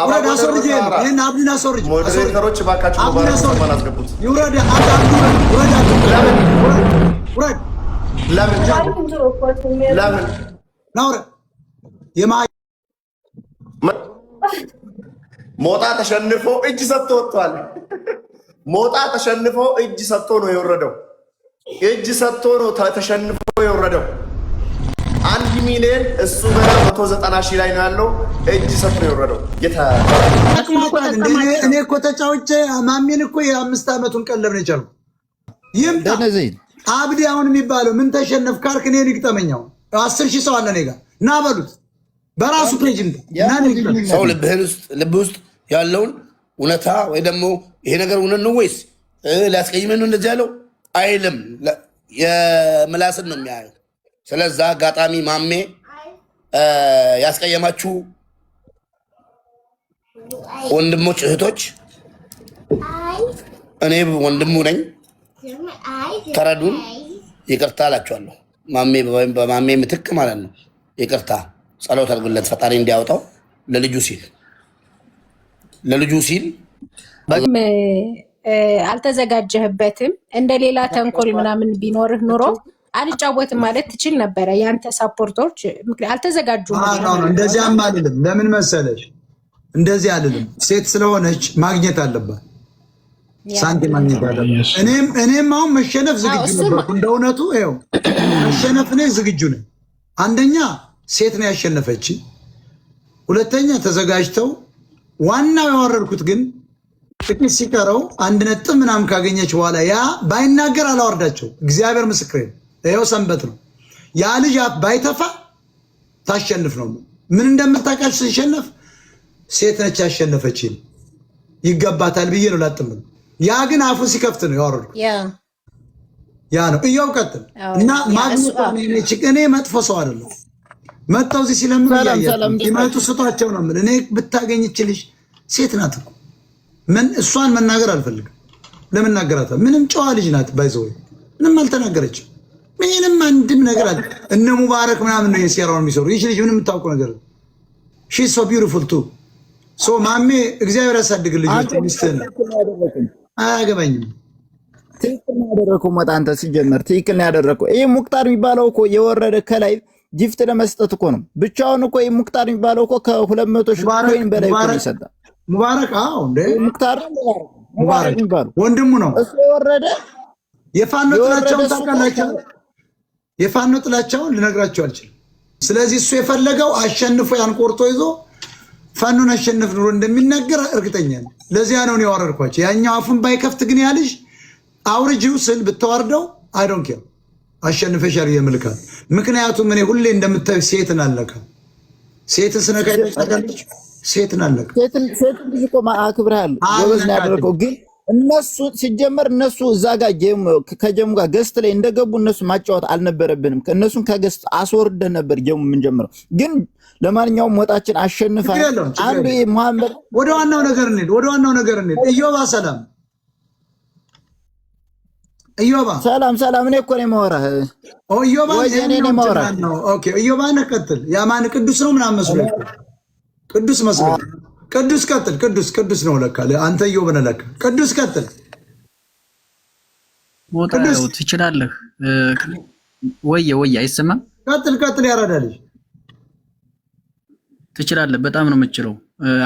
ውረድ አስወርጄ ይሄን አብዲን አስወርጅ ሞዴሬተሮች ባካችሁ ባራሰማን አስገቡት ይውረድ አብዲ ውረድ ለምን ናውረ የማ ሞጣ ተሸንፎ እጅ ሰጥቶ ወጥቷል። ሞጣ ተሸንፎ እጅ ሰጥቶ ነው የወረደው። እጅ ሰጥቶ ነው ተሸንፎ የወረደው። 1 ሚሊዮን እሱ ገና 190 ሺህ ላይ ነው ያለው። እጅ ሰጥቶ ነው የወረደው። ጌታ እኔ እኮ ተጫውቼ ማሜን እኮ የ5 ዓመቱን ቀለብ ነው የቻልኩት። ይምጣ አብዲ አሁን የሚባለው ምን ተሸነፍ ካልክ እኔ ንግጠመኛው 10 ሺህ ሰው አለ እኔ ጋር ና በሉት። በራሱ ፔጅ ሰው ልብ ውስጥ ያለውን እውነታ ወይ ደግሞ ይሄ ነገር እውነት ነው ወይስ ሊያስቀይመን ነው እንደዚህ ያለው አይልም። የምላስን ነው የሚያየው። ስለዛ አጋጣሚ ማሜ ያስቀየማችሁ ወንድሞች እህቶች፣ እኔ ወንድሙ ነኝ፣ ተረዱን። ይቅርታ አላችኋለሁ። ማሜ በማሜ ምትክ ማለት ነው። ይቅርታ ጸሎት አድርጉለት ፈጣሪ እንዲያወጣው ለልጁ ሲል አልተዘጋጀህበትም። እንደሌላ ተንኮል ምናምን ቢኖርህ ኑሮ አልጫወትም ማለት ትችል ነበረ። ያንተ ሳፖርቶች አልተዘጋጁም። እንደዚያም አልልም። ለምን መሰለሽ? እንደዚህ አልልም። ሴት ስለሆነች ማግኘት አለባት፣ ሳንቲም ማግኘት አለባት። እኔም አሁን መሸነፍ ዝግጁ ነበርኩ። እንደ እውነቱ ይኸው መሸነፍ እኔ ዝግጁ ነኝ። አንደኛ ሴት ነው ያሸነፈች፣ ሁለተኛ ተዘጋጅተው። ዋናው ያወረድኩት ግን ጥቂት ሲቀረው 1 ነጥብ ምናምን ካገኘች በኋላ ያ ባይናገር አላወርዳቸው። እግዚአብሔር ምስክሬ ነው። ይኸው ሰንበት ነው። ያ ልጅ ባይተፋ ታሸንፍ ነው። ምን እንደምታውቃች ሲሸነፍ ሴት ነች ያሸነፈች ይገባታል ብዬ ነው ላጥምም። ያ ግን አፉ ሲከፍት ነው ያወረድኩት። ያ ነው እያው ቀጥል እና ማግኘት እኔ መጥፎ ሰው አይደለም። መጣው እዚህ ሲለምኑ ይመጡ ስጧቸው ነው የምልህ። እኔ ብታገኝ ይችልሽ ሴት ናት እኮ ምን እሷን መናገር አልፈልግም። ለምን ናገራታ? ምንም ጨዋ ልጅ ናት። ባይዘው ምንም አልተናገረችም። ምንም አንድም ነገር አለ። እነ ሙባረክ ምናምን ነው የሴራውን የሚሰሩ። ይህ ልጅ ምንም የምታውቀው ነገር ሺ ሶ ቢዩቲፉል ቱ ሶ ማሜ እግዚአብሔር ያሳድግልኝ። ሚስትህን አያገባኝም። ትክክል ነው ያደረከው። መጣ አንተ ሲጀመር ትክክል ነው ያደረከው። ይሄ ሙክታር የሚባለው እኮ የወረደ ከላይ ጊፍት ለመስጠት እኮ ነው ብቻውን እኮ። ይሄ ሙክታር የሚባለው እኮ ከ200 ሺህ ኮይን በላይ እኮ ይሰጣል። ሙባረክ እንደ ሙክታር የሚባለው ወንድሙ ነው እሱ የወረደ። የፋኖ ጥላቻውን ታውቃላችሁ? የፋኖ ጥላቻውን ልነግራችሁ አልችልም። ስለዚህ እሱ የፈለገው አሸንፎ ያን ቆርጦ ይዞ ፋኖን አሸንፍ ኑሮ እንደሚናገር እርግጠኛ ነኝ። ለዚያ ነው ያወረድኳቸው። ያኛው አፉን ባይከፍት ግን ያልሽ አውርጂው ስል ብታወርደው አይ ዶንት ኬር አሸንፈሻል የምልካል። ምክንያቱም እኔ ሁሌ እንደምታዩ ሴትን አለካ ሴትን ስነካ ታውቃለች። ሴትን አለካ ሴትን ልጅ እኮ አክብረሃል፣ ጎበዝ ነው ያደረገው። ግን እነሱ ሲጀመር እነሱ እዛ ጋር ከጀሙ ጋር ገስት ላይ እንደገቡ እነሱ ማጫወት አልነበረብንም። ከእነሱን ከገስት አስወርደን ነበር ጀሙ የምንጀምረው። ግን ለማንኛውም ወጣችን አሸንፋ አንዱ መሐመድ ወደ ዋናው ነገር እንሂድ። ኢዮባ ሰላም ኢዮባ ሰላም። እኔ እኮ ነው የማወራህ። ኢዮባ ነው። ኦኬ ኢዮባ ነቀጥል። ያማን ቅዱስ ነው ምናምን መስሎኝ ቅዱስ መስሎኝ። ቅዱስ ቀጥል። ቅዱስ ነው ለካ አንተ ኢዮብ ነህ ለካ። ቅዱስ ቀጥል። ወጣው ትችላለህ። ወየ አይሰማም። ቀጥል ያራዳልሽ ትችላለህ። በጣም ነው የምችለው።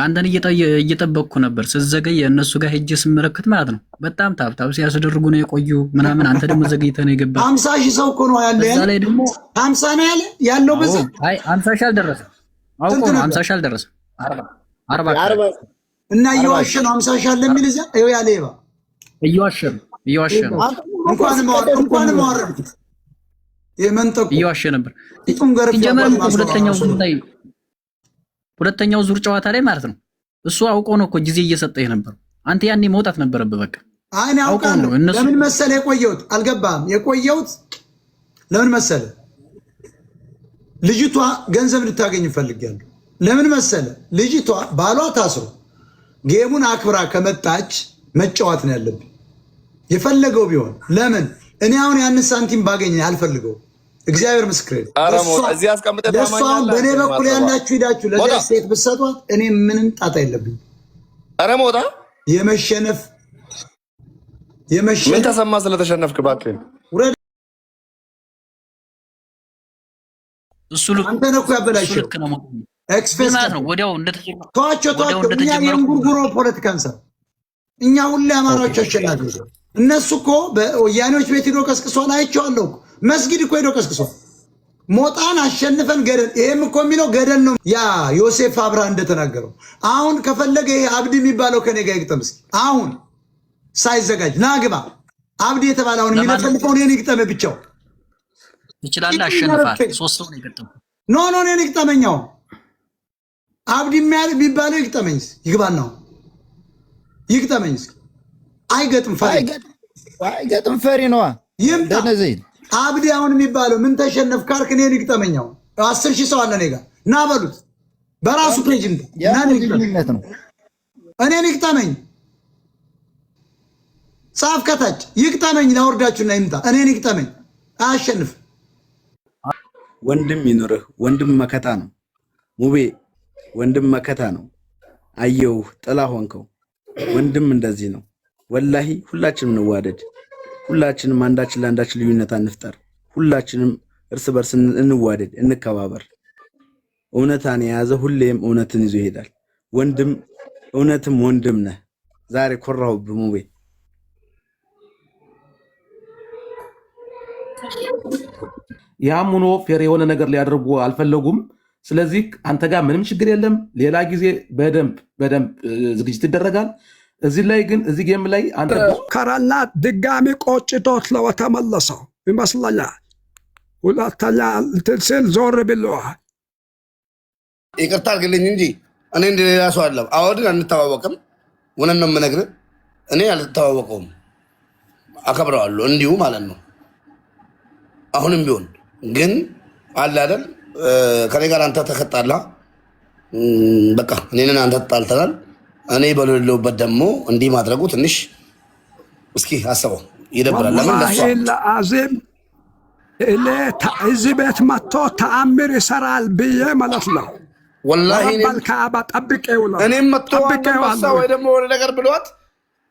አንተን እየጠበቅኩ ነበር። ስዘገይ እነሱ ጋር ሄጄ ስመለከት ማለት ነው በጣም ታብታብ ሲያስደርጉ ነው የቆዩ ምናምን። አንተ ደግሞ ዘገይተህ ነው የገባህ። 50 ሺህ ሰው እኮ ነው ያለ። እዛ ላይ ደግሞ 50 ነው ያለው በዛ። አይ 50 ሺህ አልደረሰም። አውቆ ነው 50 ሺህ አልደረሰም። 40 እና እየዋሸ ነው 50 ሺህ አለ የሚል እዚያ ይኸው ያለ ይባ እየዋሸ ነው። እንኳን ማወረድኩት የመንጠቁ እየዋሸ ነበር። ሲጀመር ሁለተኛው ዙር ጨዋታ ላይ ማለት ነው እሱ አውቆ ነው እኮ ጊዜ እየሰጠህ ነበር። አንተ ያኔ መውጣት ነበረብህ። በቃ አይ ነው አውቃለሁ። ለምን መሰለህ የቆየሁት? አልገባህም? የቆየሁት ለምን መሰለህ? ልጅቷ ገንዘብ ልታገኝ ፈልጋለሁ። ለምን መሰለህ? ልጅቷ ባሏ ታስሮ ጌሙን አክብራ ከመጣች መጫወት ነው ያለብኝ የፈለገው ቢሆን። ለምን እኔ አሁን ያን ሳንቲም ባገኝ አልፈልገው። እግዚአብሔር ምስክሬ እዚህ አስቀምጠ ለሷን በኔ በኩል ያላችሁ ሄዳችሁ ለዚህ ሴት ብትሰጧት እኔ ምንም ጣጣ የለብኝ። አረ ሞታ የመሸነፍ ምን ተሰማ ስለተሸነፍክ? እባክህ ውረድ። እሱ ልክ አንተ ነህ እኮ ያበላሽው። ኤክስፔክት ነው ወዲያው እንደተጀመረ ተዋቸው። እኛ የእንጉርጉሮ ፖለቲካ እንሰራ። እኛ ሁሌ አማራዎች አሸናፊ። እነሱ እኮ በወያኔዎች ቤት ሄዶ ቀስቅሷል። አይቼዋለሁ። መስጊድ እኮ ሄዶ ቀስቅሷል። ሞጣን አሸንፈን ገደል። ይሄም እኮ የሚለው ገደል ነው። ያ ዮሴፍ አብርሃ እንደተናገረው አሁን ከፈለገ ይሄ አብዲ የሚባለው ከኔ ጋር ይግጠም እስኪ። አሁን ሳይዘጋጅ ናግባ አብዲ የተባለውን የሚለፈልፈው እኔን ይግጠም ብቻው ይችላል። አሸንፋል። 3 ሰው ነው ይገጠም። ኖ እኔን ይግጠመኛው አብዲ የሚባለው ይግጠመኝ። ይግባናው ይግጠመኝ። አይገጥም ፈሪ ነዋ። ይምጣ አብዲ አሁን የሚባለው ምን ተሸነፍ ካልክ እኔን ይግጠመኛው። 10,000 ሰው አለ እኔ ጋር ና በሉት። በራሱ ፔጅ ነው እኔን ይግጠመኝ። ጻፍ ከታች ይግጠመኝ። ላወርዳችሁና ይምጣ። እኔን ይግጠመኝ። አያሸንፍ። ወንድም ይኑርህ። ወንድም መከታ ነው። ሙቤ ወንድም መከታ ነው። አየው ጥላ ሆንከው። ወንድም እንደዚህ ነው። ወላሂ ሁላችንም እንዋደድ። ሁላችንም አንዳችን ለአንዳችን ልዩነት አንፍጠር። ሁላችንም እርስ በርስ እንዋደድ፣ እንከባበር። እውነታን የያዘ ሁሌም እውነትን ይዞ ይሄዳል። ወንድም እውነትም ወንድም ነህ። ዛሬ ኮራሁብህ ሙቤ። ያም ሆኖ ፌር የሆነ ነገር ሊያደርጉ አልፈለጉም። ስለዚህ አንተ ጋር ምንም ችግር የለም። ሌላ ጊዜ በደንብ ዝግጅት ይደረጋል። እዚህ ላይ ግን እዚህ ጌም ላይ አንተ ከራና ድጋሚ ቆጭቶት ለወተመለሰው ይመስለኛል። ሁለተኛ ትንስል ዞር ብለዋል። ይቅርታ አድርግልኝ እንጂ እኔ እንደሌላ ሰው አለም። አሁን አንተዋወቅም። እውነት ነው የምነግርህ። እኔ አልተዋወቀውም፣ አከብረዋለሁ እንዲሁ ማለት ነው። አሁንም ቢሆን ግን አለ አይደል ከኔ ጋር አንተ ተከጣላ፣ በቃ እኔን አንተ ተጣልተናል። እኔ በሌለውበት ደግሞ እንዲህ ማድረጉ ትንሽ እስኪ አስበው ይደብራል። ለምን ለአዜም እኔ እዚህ ቤት መጥቶ ተአምር ይሰራል ብዬ ማለት ነው። ወላሂ ባልካባ ጠብቄው ነው። እኔም መጥቶ ወይ ደግሞ ወደ ነገር ብሏት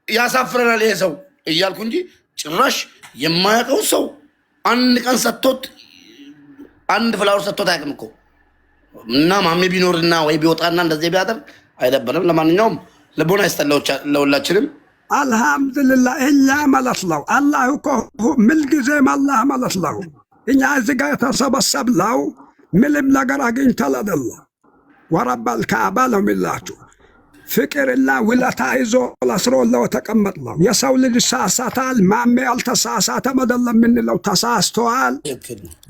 ያሳፍረናል ይሄ ሰው እያልኩ እንጂ ጭራሽ የማያውቀው ሰው አንድ ቀን ሰጥቶት አንድ ፍላወር ሰጥቶት አያውቅም እኮ። እና ማሜ ቢኖርና ወይ ቢወጣና እንደዚህ ቢያደርግ አይደበርም። ለማንኛውም ልቦና ይስጠን ለሁላችንም። አልሐምዱሊላህ እኛ ማለት ነው አላህ እኮ ምንጊዜም አላህ ማለት ነው። እኛ እዚህ ጋር የተሰበሰብነው ምንም ነገር አግኝተን አይደለም። ወረበል ካዕባ ነው የሚላችሁ ፍቅርና ውለታ ይዞ ለስሮለው ተቀመጥነው። የሰው ልጅ ይሳሳታል። ማሜ አልተሳሳተም አይደለም የምንለው፣ ተሳስተዋል።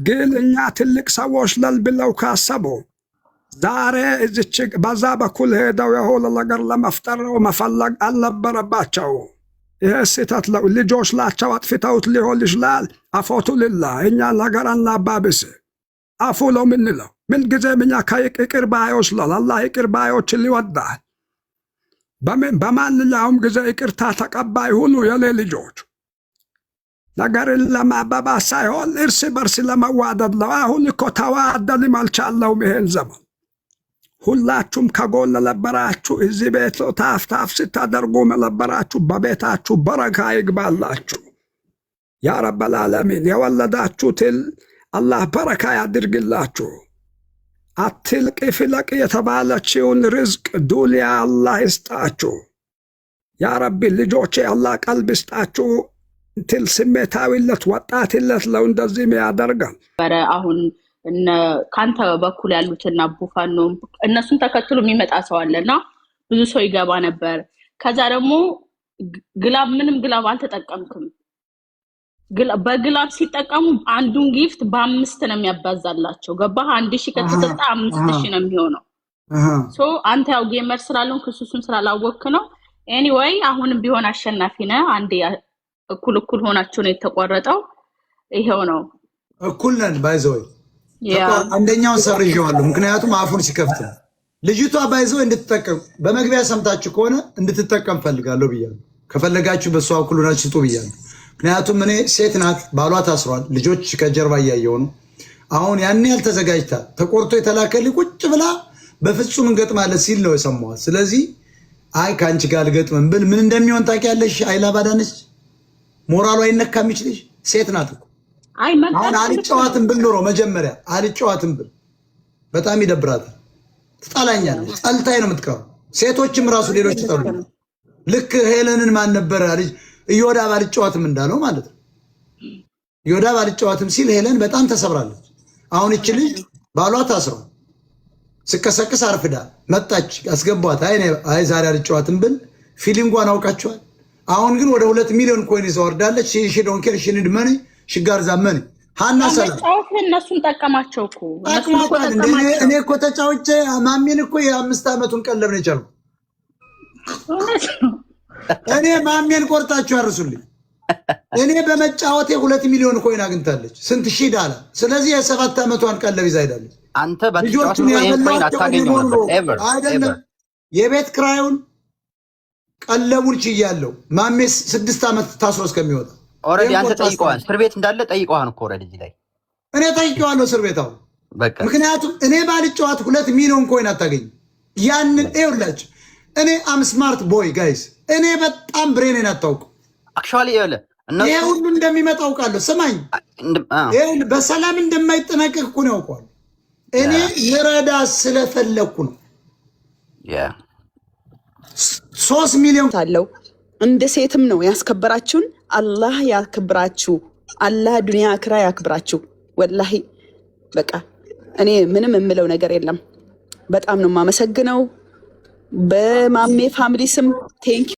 ግን እኛ ትልቅ ሰዎች ነን ብለው ካሰቡ ዛሬ እዚች በዛ በኩል ሄደው የሆነ ነገር ለመፍጠር መፈለግ አልነበረባቸው። ይሄ ስህተት ነው። ልጆች ናቸው፣ አጥፍተውት ሊሆን ይችላል። አፎቱ ልላ እኛ ነገር አናባብስ። አፉ ነው ምንለው። ምንጊዜም እኛ ከይቅር ባዮች ነን። አላህ ይቅር ባዮችን ይወዳል። በማንኛውም ጊዜ ይቅርታ ተቀባይ ሁኑ የኔ ልጆች። ነገርን ለማባባስ ሳይሆን እርስ በርስ ለመዋደድ ነው። አሁን እኮ ተዋደንም አልቻለውም ይሄን ዘመን። ሁላችሁም ከጎን ነበራችሁ። እዚህ ቤት ታፍታፍ ስታደርጉ ነበራችሁ። በቤታችሁ በረካ ይግባላችሁ ያ ረበል ዓለሚን። የወለዳችሁትን አላህ በረካ ያድርግላችሁ። አትልቅ ፍለቅ የተባለችውን ርዝቅ ዱንያ አላህ ይስጣችሁ ያ ረቢ። ልጆቼ አላህ ቀልብ ይስጣችሁ። ትል ስሜታዊነት ወጣትነት ለው እንደዚህም ያደርጋል። አሁን ካንተ በኩል ያሉትና ቡፋኖ እነሱን ተከትሎ የሚመጣ ሰው አለና ብዙ ሰው ይገባ ነበር። ከዛ ደግሞ ግላብ ምንም ግላብ አልተጠቀምክም። በግላብ ሲጠቀሙ አንዱን ጊፍት በ5 ነው የሚያባዛላቸው። ገባህ? 1000 ከተሰጠ 5000 ነው የሚሆነው። ሶ አንተ ያው ጌመር ስላልሆን ክሱሱን ስላላወክ ነው። ኤኒዌይ አሁንም ቢሆን አሸናፊ ነህ። አንዴ እኩል ሆናችሁ ነው የተቆረጠው። ይሄው ነው እኩል ነን ባይዘው። አንደኛውን ሰርዤዋለሁ፣ ምክንያቱም አፉን ሲከፍት ልጅቷ ባይዘው እንድትጠቀም በመግቢያ ሰምታችሁ ከሆነ እንድትጠቀም ፈልጋለሁ ብያለሁ። ከፈለጋችሁ በሷ እኩል ሆናችሁ ስጡ ብያለሁ። ምክንያቱም እኔ ሴት ናት፣ ባሏ ታስሯል፣ ልጆች ከጀርባ እያየው ነው። አሁን ያን ያልተዘጋጅታ ተቆርጦ የተላከልኝ ቁጭ ብላ በፍጹም እንገጥማለን ሲል ነው የሰማሁት። ስለዚህ አይ ከአንቺ ጋር ልገጥም ብል ምን እንደሚሆን ታውቂያለሽ? አይላ ባዳነች ሞራሉ አይነካም። ይችልሽ ሴት ናት እኮ አሁን አልጨዋትም ብል ኖሮ መጀመሪያ አልጨዋትም ብል በጣም ይደብራታል። ትጣላኛለች። ጸልታይ ነው የምትቀረው። ሴቶችም ራሱ ሌሎች ይጠሉ። ልክ ሄለንን ማን ነበር ልጅ እዮዳብ አልጨዋትም እንዳለው ማለት ነው። እዮዳብ አልጨዋትም ሲል ሄለን በጣም ተሰብራለች። አሁን እቺ ልጅ ባሏ ታስሯል። ስቀሰቅስ አርፍዳ መጣች። አስገቧት። አይ ዛሬ አልጨዋትም ብል ፊሊንጓን አውቃቸዋል። አሁን ግን ወደ 2 ሚሊዮን ኮይን ይዘው ወርዳለች። ሺ ዶንት ኬር ሺ ኒድ መኒ ሽጋር ዛመኒ ሃና ሰላም እነሱን ጠቀማቸው እኮ እኔ እኮ ተጫውቼ ማሜን እኮ የ5 ዓመቱን ቀለብ ነው የቻልኩት። እኔ ማሜን ቆርጣችሁ አርሱልኝ። እኔ በመጫወቴ 2 ሚሊዮን ኮይን አግኝታለች። ስንት ሺህ ዳላ። ስለዚህ የ7 ዓመቷን ቀለብ ይዛ ሄዳለች። አንተ በልጆቹን ኮይን አታገኝም ነበር አይደለም። የቤት ክራዩን ቀለቡን ችያለሁ። ማሜ 6 ዓመት ታስሮ እስከሚወጣ ኦሬዲ አንተ ጠይቀዋል። እስር ቤት እንዳለ ጠይቀዋል እኮ ኦሬዲ እዚህ ላይ እኔ ጠይቀዋለሁ እስር ቤት አሁን። ምክንያቱም እኔ ባልጨዋት 2 ሚሊዮን ኮይን አታገኝ። ያንን ይኸውላችሁ እኔ አም ስማርት ቦይ ጋይስ። እኔ በጣም ብሬኔን አታውቁ። አክቹዋሊ ይሄ ሁሉ እንደሚመጣ አውቃለሁ። ስማኝ በሰላም እንደማይጠናቀቅ እኮ ነው ያውቀዋል። እኔ ልረዳ ስለፈለኩ ነው። 3 ሚሊዮን አለው። እንደ ሴትም ነው ያስከበራችሁን። አላህ ያክብራችሁ። አላህ ዱንያ አክራ ያክብራችሁ። ወላሂ በቃ እኔ ምንም የምለው ነገር የለም። በጣም ነው የማመሰግነው በማሜ ፋሚሊ ስም ቴንክ